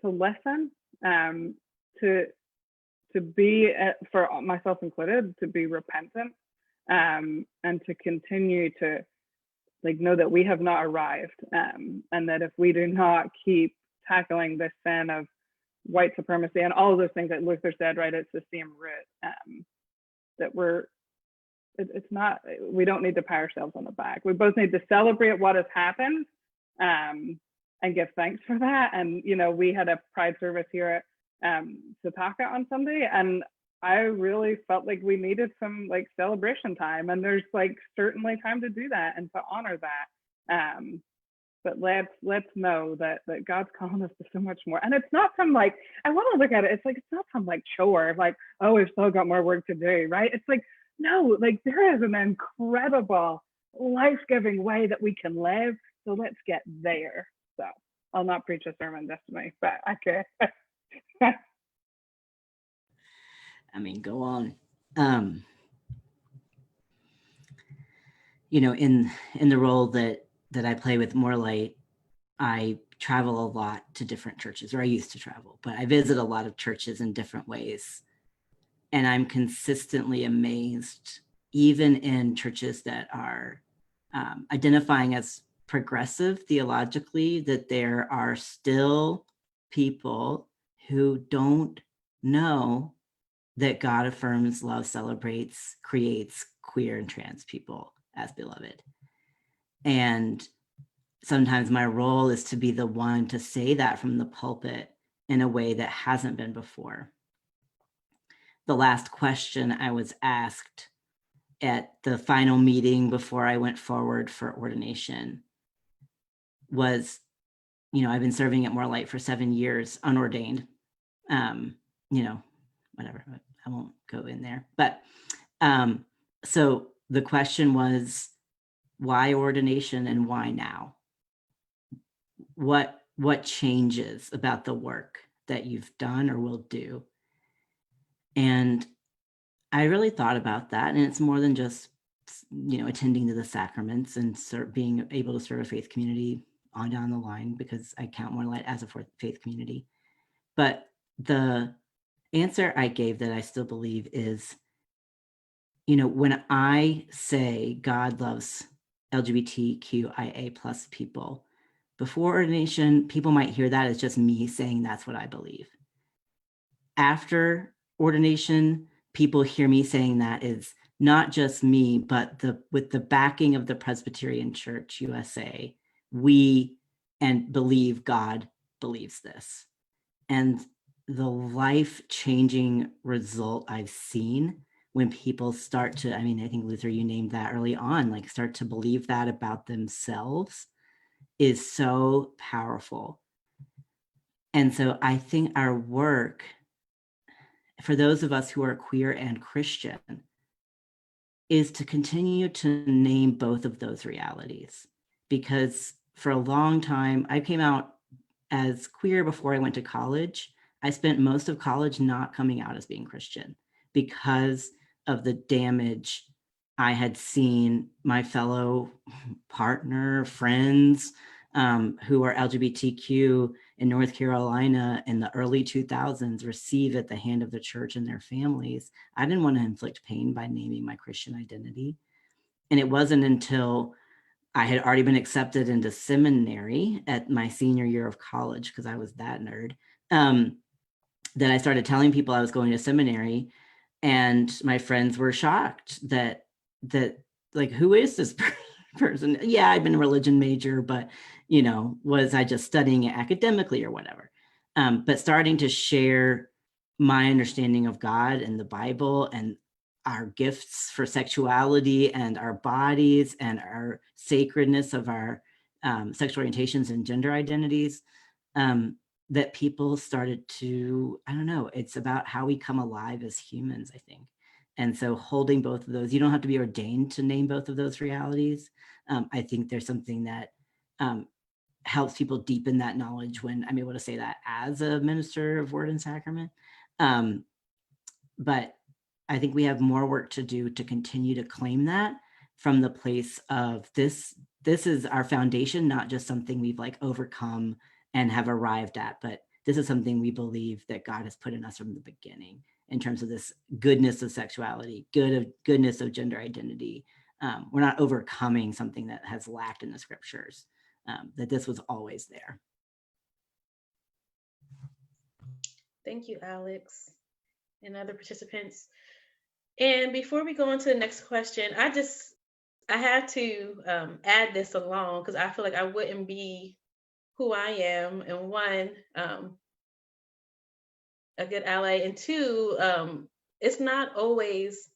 listen, to be, for myself included, to be repentant, and to continue to like know that we have not arrived, and that if we do not keep tackling this sin of white supremacy and all of those things that Luther said, right, it's the same root, that it's not, we don't need to pat ourselves on the back. We both need to celebrate what has happened, and give thanks for that. And, you know, we had a pride service here at Sataka on Sunday, and I really felt like we needed some like celebration time, and there's like certainly time to do that and to honor that. But let's know that God's calling us to so much more. And it's not some like, I want to look at it, it's like, it's not some like chore, like, oh, we've still got more work to do, right? It's like, no, like there is an incredible life-giving way that we can live. So let's get there. So I'll not preach a sermon, Destiny, but I could. I mean, go on. You know, in the role that I play with More Light, I travel a lot to different churches, or I used to travel, but I visit a lot of churches in different ways. And I'm consistently amazed, even in churches that are identifying as progressive theologically, that there are still people who don't know that God affirms, loves, celebrates, creates queer and trans people as beloved. And sometimes my role is to be the one to say that from the pulpit in a way that hasn't been before. The last question I was asked at the final meeting before I went forward for ordination was, you know, I've been serving at More Light for 7 years, unordained, you know, whatever, I won't go in there. But so the question was, why ordination and why now? What changes about the work that you've done or will do? And I really thought about that, and it's more than just, you know, attending to the sacraments and being able to serve a faith community on down the line, because I count More Light as a faith community. But the answer I gave that I still believe is, you know, when I say God loves LGBTQIA plus people, before ordination, people might hear that as just me saying that's what I believe. After ordination, people hear me saying that is not just me, but with the backing of the Presbyterian Church USA, we and believe God believes this. And the life-changing result I've seen when people start to, I mean, I think Luther, you named that early on, like start to believe that about themselves, is so powerful. And so I think our work, for those of us who are queer and Christian, is to continue to name both of those realities. Because for a long time, I came out as queer before I went to college. I spent most of college not coming out as being Christian because of the damage I had seen my fellow partner, friends who are LGBTQ in North Carolina in the early 2000s receive at the hand of the church and their families. I didn't want to inflict pain by naming my Christian identity. And it wasn't until I had already been accepted into seminary at my senior year of college because I was that nerd. Then I started telling people I was going to seminary, and my friends were shocked that like, who is this person? Yeah, I've been a religion major, but was I just studying it academically or whatever? But starting to share my understanding of God and the Bible and our gifts for sexuality and our bodies and our sacredness of our sexual orientations and gender identities, that people started to, I don't know, it's about how we come alive as humans, I think. And so holding both of those, you don't have to be ordained to name both of those realities. I think there's something that helps people deepen that knowledge when I'm able to say that as a minister of word and sacrament. But I think we have more work to do to continue to claim that from the place of this is our foundation, not just something we've like overcome and have arrived at, but this is something we believe that God has put in us from the beginning in terms of this goodness of sexuality, goodness of gender identity. We're not overcoming something that has lacked in the scriptures, that this was always there. Thank you, Alex, and other participants. And before we go on to the next question, I had to add this along because I feel like I wouldn't be who I am, and one, a good ally, and two, it's not always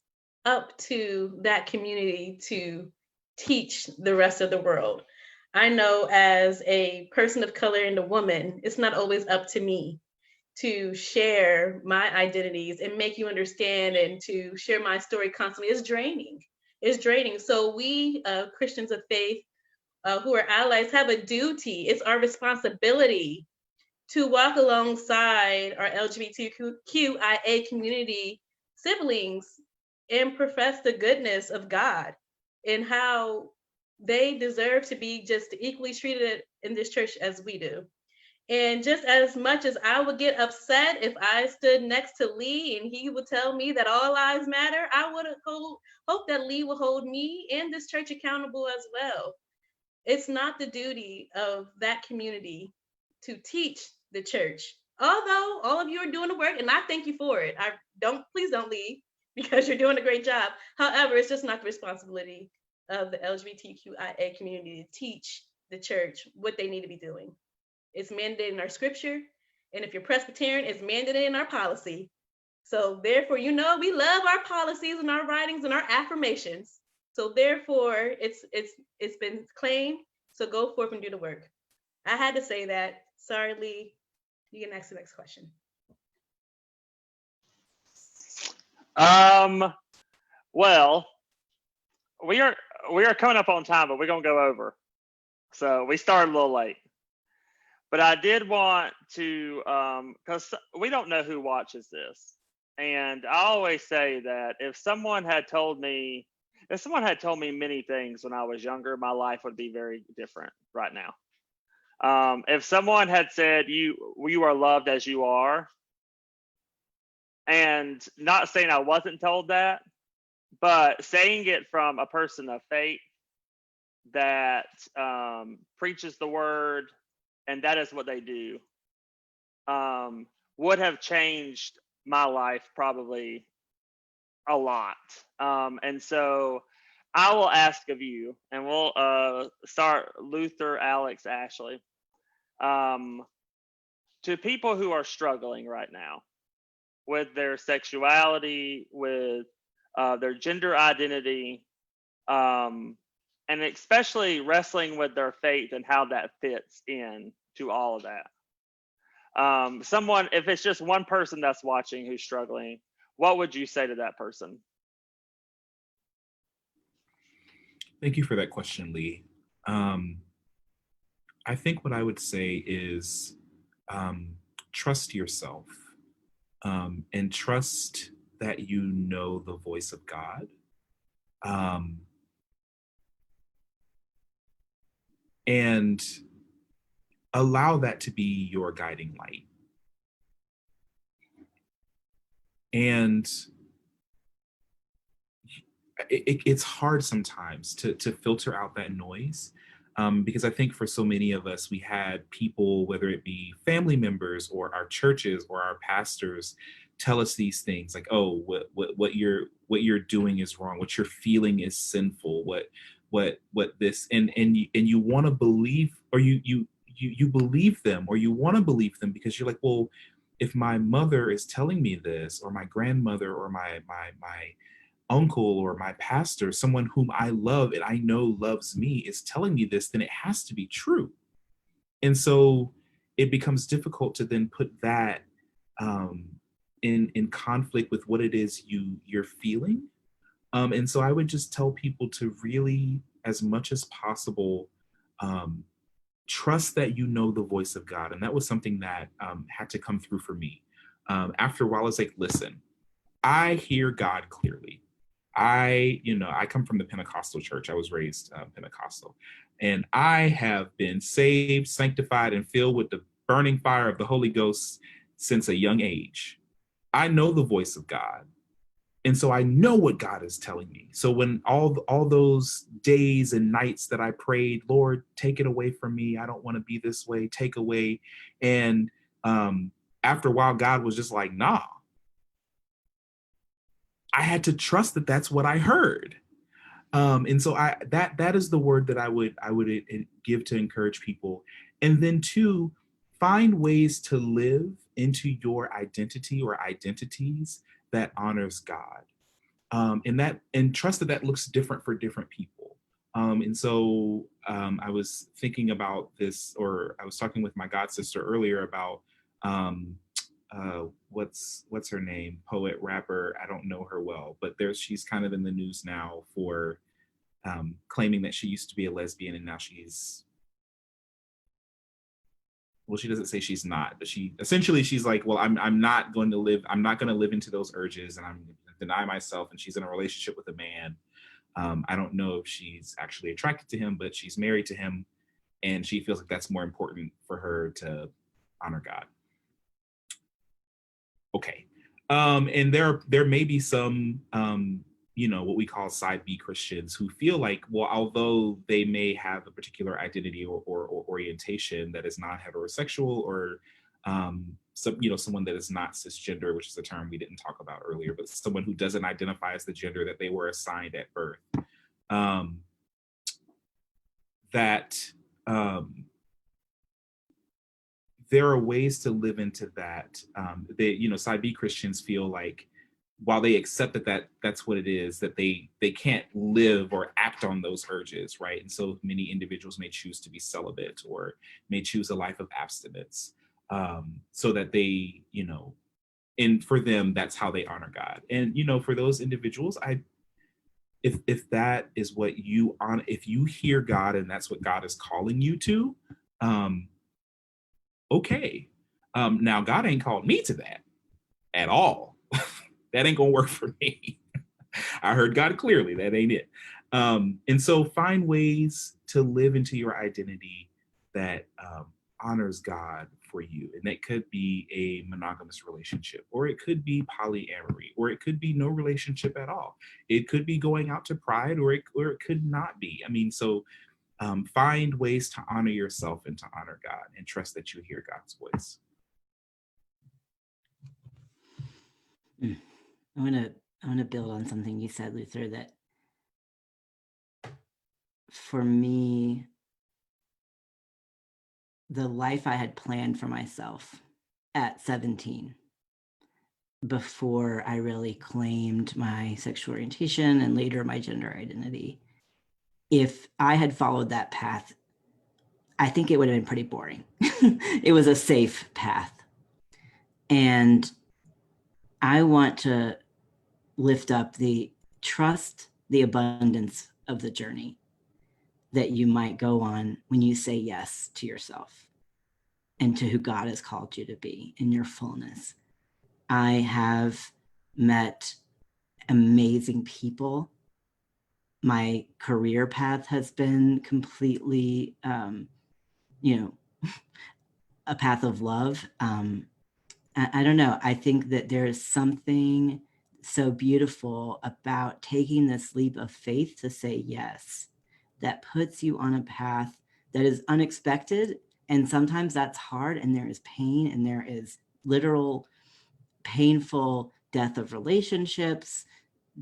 up to that community to teach the rest of the world. I know as a person of color and a woman, it's not always up to me to share my identities and make you understand and to share my story constantly. It's draining. It's draining. So we Christians of faith who are allies have a duty. It's our responsibility to walk alongside our LGBTQIA community siblings and profess the goodness of God and how they deserve to be just equally treated in this church as we do. And just as much as I would get upset if I stood next to Lee and he would tell me that all lives matter, I would hope that Lee will hold me and this church accountable as well. It's not the duty of that community to teach the church. Although all of you are doing the work, and I thank you for it. Please don't leave because you're doing a great job. However, it's just not the responsibility of the LGBTQIA community to teach the church what they need to be doing. It's mandated in our scripture. And if you're Presbyterian, it's mandated in our policy. So therefore, we love our policies and our writings and our affirmations. So therefore, it's been claimed. So go forth and do the work. I had to say that. Sorry, Lee. You can ask the next question. Well, we are coming up on time, but we're gonna go over. So we started a little late. But I did want to, because we don't know who watches this. And I always say that if someone had told me many things when I was younger, my life would be very different right now. If someone had said you are loved as you are, and not saying I wasn't told that, but saying it from a person of faith that preaches the word, and that is what they do, would have changed my life probably a lot. And so I will ask of you, and we'll start Luther, Alex, Ashley, to people who are struggling right now with their sexuality, with their gender identity, and especially wrestling with their faith and how that fits in to all of that. If it's just one person that's watching who's struggling, what would you say to that person? Thank you for that question, Lee. I think what I would say is trust yourself, and trust that you know the voice of God. And allow that to be your guiding light. And it's hard sometimes to filter out that noise. Because I think for so many of us, we had people, whether it be family members or our churches or our pastors, tell us these things like, "Oh, what you're doing is wrong. What you're feeling is sinful. What this," and you want to believe, or you believe them, or you want to believe them because you're like, well, if my mother is telling me this, or my grandmother, or my uncle, or my pastor, someone whom I love and I know loves me, is telling me this, then it has to be true. And so it becomes difficult to then put that um, in conflict with what it is you're feeling. And so I would just tell people to really, as much as possible, um, trust that you know the voice of God. And that was something that had to come through for me. After a while, it's like, listen, I hear God clearly. I come from the Pentecostal church. I was raised Pentecostal, and I have been saved, sanctified, and filled with the burning fire of the Holy Ghost since a young age. I know the voice of God, and so I know what God is telling me. So when all those days and nights that I prayed, Lord, take it away from me. I don't want to be this way. Take away, and after a while, God was just like, nah. I had to trust that that's what I heard. And so that is the word that I would give to encourage people. And then two, find ways to live into your identity or identities that honors God. And trust that looks different for different people. And so I was thinking about this, or I was talking with my god sister earlier about what's her name, poet, rapper. I don't know her well, but she's kind of in the news now for claiming that she used to be a lesbian and now she's, well, she doesn't say she's not, but she's like, well, I'm not going to live into those urges, and I'm going to deny myself. And she's in a relationship with a man. I don't know if she's actually attracted to him, but she's married to him, and she feels like that's more important for her to honor God. Okay. And there may be some what we call side B Christians who feel like, well, although they may have a particular identity or orientation that is not heterosexual, or someone that is not cisgender, which is a term we didn't talk about earlier, but someone who doesn't identify as the gender that they were assigned at birth, there are ways to live into that. Side B Christians feel like, while they accept that's what it is, that they can't live or act on those urges, right? And so many individuals may choose to be celibate or may choose a life of abstinence, so that they, and for them, that's how they honor God. And for those individuals, if that is what you honor, if you hear God and that's what God is calling you to, okay. Now God ain't called me to that at all. That ain't gonna work for me. I heard God clearly, that ain't it. And so find ways to live into your identity that honors God for you. And that could be a monogamous relationship, or it could be polyamory, or it could be no relationship at all. It could be going out to Pride, or it could not be. I mean, so find ways to honor yourself and to honor God, and trust that you hear God's voice. I want to build on something you said, Luther, that for me, the life I had planned for myself at 17, before I really claimed my sexual orientation and later my gender identity, if I had followed that path, I think it would have been pretty boring. It was a safe path. And I want to lift up the trust, the abundance of the journey that you might go on when you say yes to yourself and to who God has called you to be in your fullness. I have met amazing people. My career path has been completely, a path of love. I don't know. I think that there is something so beautiful about taking this leap of faith to say yes, that puts you on a path that is unexpected. And sometimes that's hard, and there is pain, and there is literal painful death of relationships,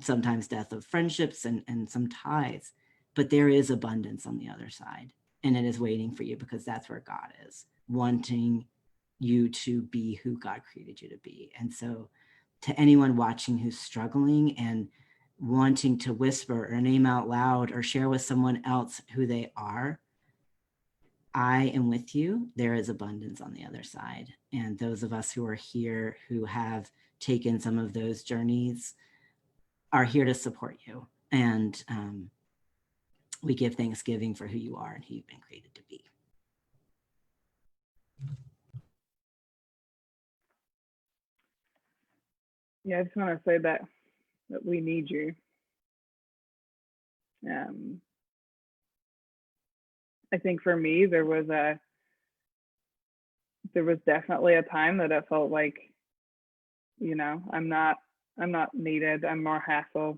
sometimes death of friendships and some ties. But there is abundance on the other side, and it is waiting for you, because that's where God is, wanting you to be who God created you to be. And so to anyone watching who's struggling and wanting to whisper or name out loud or share with someone else who they are, I am with you. There is abundance on the other side. And those of us who are here who have taken some of those journeys are here to support you. And we give Thanksgiving for who you are and who you've been created to be. Yeah, I just want to say that we need you. I think for me, there was definitely a time that it felt like, you know, I'm not needed. I'm more hassle.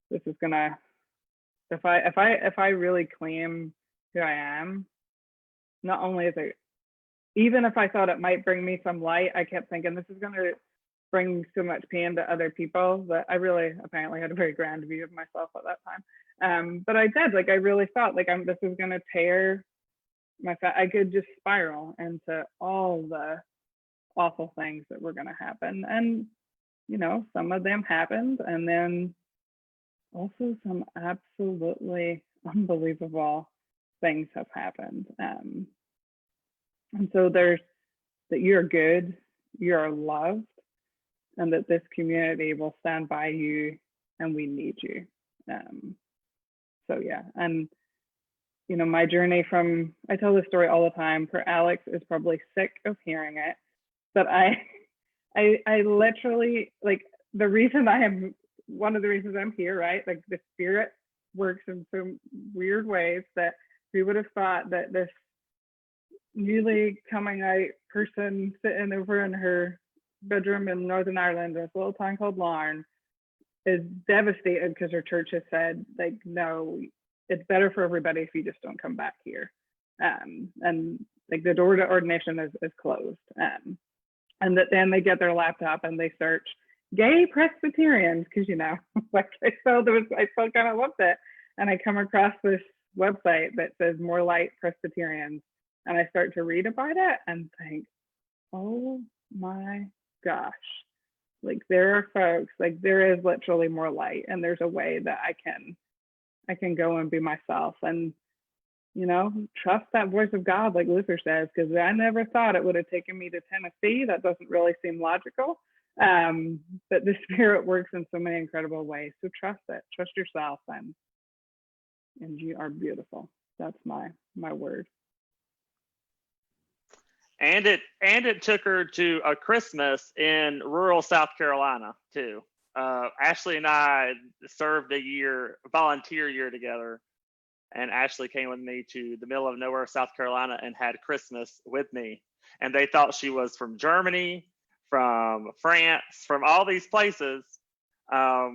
This is gonna, if I really claim who I am, not only is it, even if I thought it might bring me some light, I kept thinking this is gonna bring so much pain to other people that I really apparently had a very grand view of myself at that time. But I did, like, I really felt like this is gonna tear I could just spiral into all the awful things that were gonna happen. And, you know, some of them happened, and then also some absolutely unbelievable things have happened. And so there's that you're good, you're loved, and that this community will stand by you, and we need you. So yeah, and you know, my journey from, I tell this story all the time, for Alex is probably sick of hearing it, but I literally, like, one of the reasons I'm here, right? Like, the spirit works in some weird ways that we would have thought that this newly coming out person sitting over in her bedroom in Northern Ireland, this little town called Larne, is devastated because her church has said, like, no, it's better for everybody if you just don't come back here. And like, the door to ordination is closed. And that then they get their laptop and they search gay Presbyterians, because, you know, like, I still kind of loved it. And I come across this website that says More Light Presbyterians, and I start to read about it and think, oh my gosh, like, there are folks, like, there is literally more light, and there's a way that I can go and be myself, and, you know, trust that voice of God, like Luther says, because I never thought it would have taken me to Tennessee. That doesn't really seem logical. But the Spirit works in so many incredible ways. So trust it, trust yourself, and you are beautiful. That's my word. And it took her to a Christmas in rural South Carolina too. Ashley and I served volunteer year together, and Ashley came with me to the middle of nowhere, South Carolina, and had Christmas with me. And they thought she was from Germany, from France, from all these places, but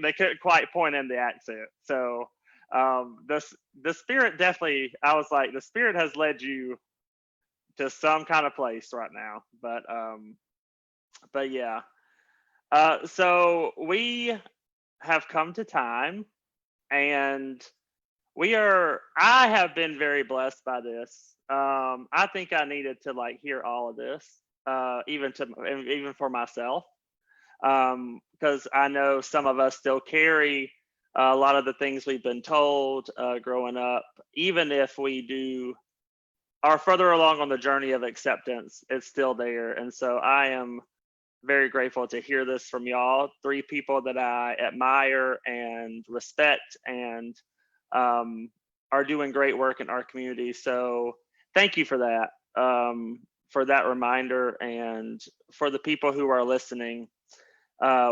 they couldn't quite point in the accent. So the Spirit definitely, I was like, the Spirit has led you to some kind of place right now. But yeah. So we have come to time, and I have been very blessed by this. I think I needed to, like, hear all of this, even for myself, because I know some of us still carry a lot of the things we've been told growing up. Even if we are further along on the journey of acceptance, it's still there. And so I am very grateful to hear this from y'all, 3 people that I admire and respect, and are doing great work in our community. So thank you for that reminder, and for the people who are listening,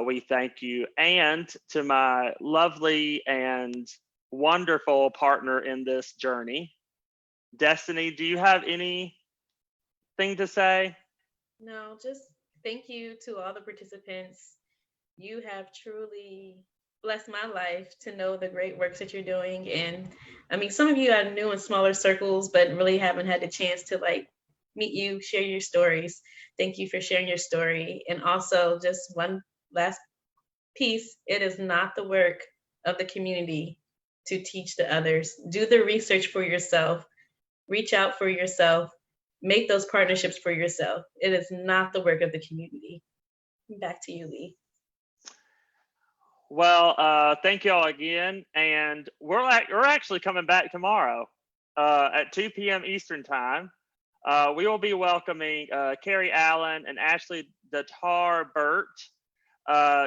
we thank you. And to my lovely and wonderful partner in this journey, Destiny, do you have anything to say? No, just Thank you to all the participants. You have truly blessed my life to know the great works that you're doing. And I mean, some of you I knew in smaller circles, but really haven't had the chance to like meet you, share your stories. Thank you for sharing your story. And also, just one last piece, it is not the work of the community to teach the others. Do the research for yourself, reach out for yourself, make those partnerships for yourself. It is not the work of the community. Back to you, Lee. Well, thank you all again, and we're actually coming back tomorrow at 2 p.m. Eastern time. We will be welcoming Carrie Allen and Ashley Datar Burt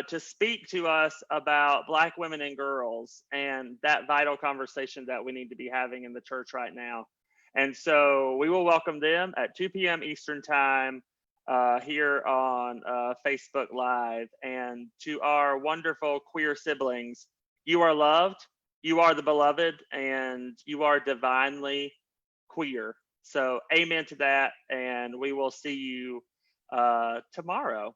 to speak to us about Black women and girls and that vital conversation that we need to be having in the church right now. And so we will welcome them at 2 p.m. Eastern time here on Facebook Live. And to our wonderful queer siblings, you are loved, you are the beloved, and you are divinely queer. So amen to that, and we will see you tomorrow.